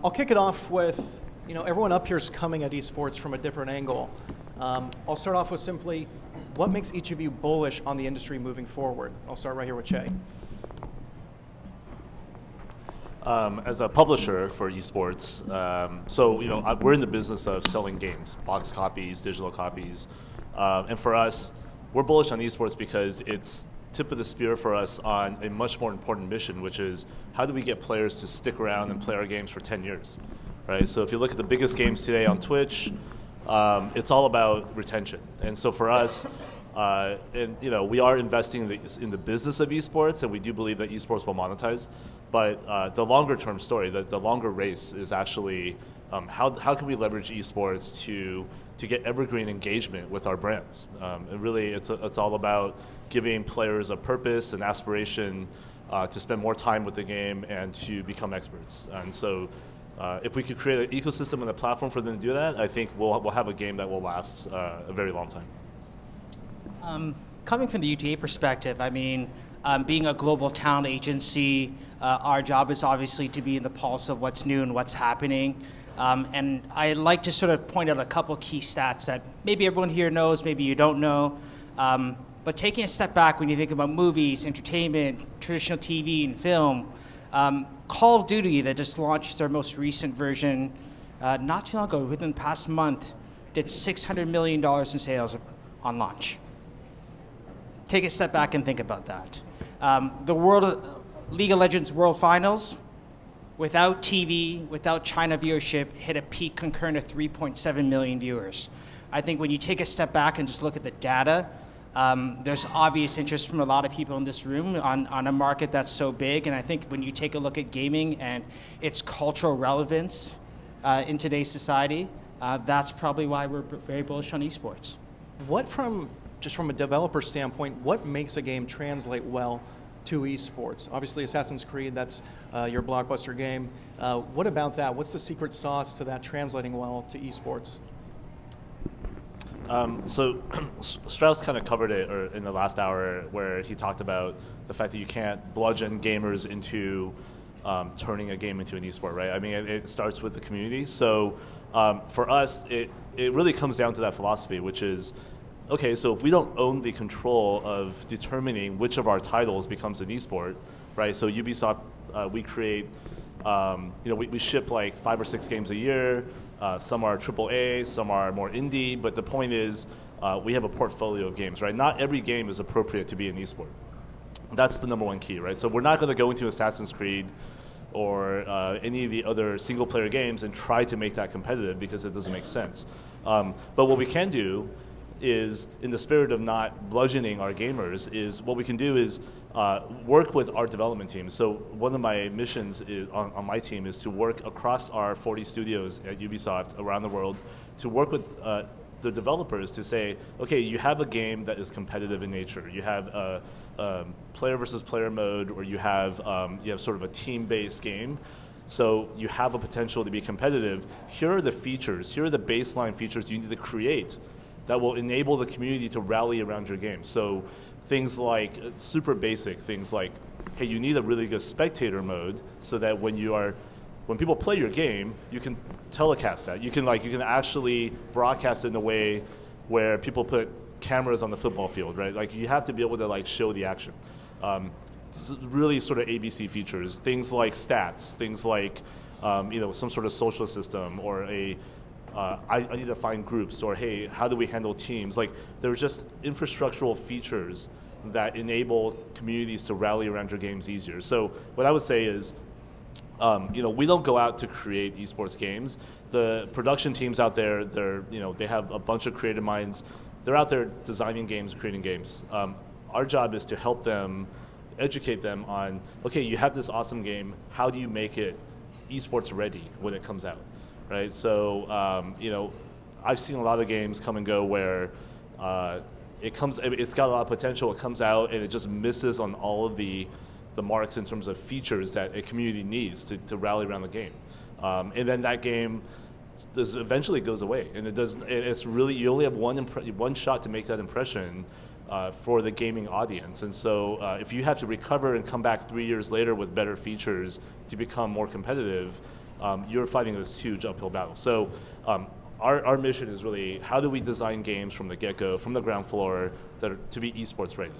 I'll kick it off with, everyone up here is coming at esports from a different angle. I'll start off with simply, what makes each of you bullish on the industry moving forward? I'll start right here with Che. As a publisher for esports, we're in the business of selling games, box copies, digital copies, and for us, we're bullish on esports because it's tip of the spear for us on a much more important mission, which is how do we get players to stick around and play our games for 10 years, right? So if you look at the biggest games today on Twitch, it's all about retention, and so for us, we are investing in the business of esports, and we do believe that esports will monetize. But the longer term story, the longer race is actually how can we leverage esports to get evergreen engagement with our brands? And really, it's all about giving players a purpose and aspiration to spend more time with the game and to become experts. And so, if we could create an ecosystem and a platform for them to do that, I think we'll have a game that will last a very long time. Coming from the UTA perspective, being a global talent agency, our job is obviously to be in the pulse of what's new and what's happening. And I like to sort of point out a couple key stats that maybe everyone here knows, maybe you don't know. But taking a step back, when you think about movies, entertainment, traditional TV and film, Call of Duty that just launched their most recent version not too long ago, within the past month, did $600 million in sales on launch. Take a step back and think about that. The League of Legends World Finals, without TV, without China viewership, hit a peak concurrent of 3.7 million viewers. I think when you take a step back and just look at the data, there's obvious interest from a lot of people in this room on a market that's so big. And I think when you take a look at gaming and its cultural relevance in today's society, that's probably why we're very bullish on esports. Just from a developer standpoint, what makes a game translate well to esports? Obviously, Assassin's Creed, that's your blockbuster game. What about that? What's the secret sauce to that translating well to esports? So Strauss kind of covered it in the last hour, where he talked about the fact that you can't bludgeon gamers into turning a game into an esport, right? It starts with the community. So for us, it really comes down to that philosophy, which is, okay, so if we don't own the control of determining which of our titles becomes an esport, right? So Ubisoft, we create, we ship like 5 or 6 games a year. Some are AAA, some are more indie, but the point is we have a portfolio of games, right? Not every game is appropriate to be an esport. That's the number one key, right? So we're not going to go into Assassin's Creed or any of the other single-player games and try to make that competitive, because it doesn't make sense. But what we can do is, in the spirit of not bludgeoning our gamers, is what we can do is work with our development team. So one of my missions on my team is to work across our 40 studios at Ubisoft around the world to work with the developers to say, okay, you have a game that is competitive in nature. You have a player versus player mode, or you have sort of a team-based game. So you have a potential to be competitive. Here are the features. Here are the baseline features you need to create that will enable the community to rally around your game. So things like super basic things like, hey, you need a really good spectator mode so that when people play your game, you can telecast that. You can actually broadcast it in a way where people put cameras on the football field, right? Like, you have to be able to show the action. Really sort of ABC features, things like stats, things like some sort of social system, or I need to find groups, or hey, how do we handle teams? There are just infrastructural features that enable communities to rally around your games easier. So what I would say is, we don't go out to create esports games. The production teams out there, they have a bunch of creative minds. They're out there designing games, creating games. Our job is to help them, educate them on, okay, you have this awesome game. How do you make it esports ready when it comes out? Right, so I've seen a lot of games come and go where it's got a lot of potential. It comes out and it just misses on all of the marks in terms of features that a community needs to rally around the game, and then that game eventually goes away, and it doesn't. It's really, you only have one shot to make that impression for the gaming audience, and so if you have to recover and come back 3 years later with better features to become more competitive, you're fighting this huge uphill battle. So our mission is really, how do we design games from the get-go, from the ground floor, that are to be esports ready?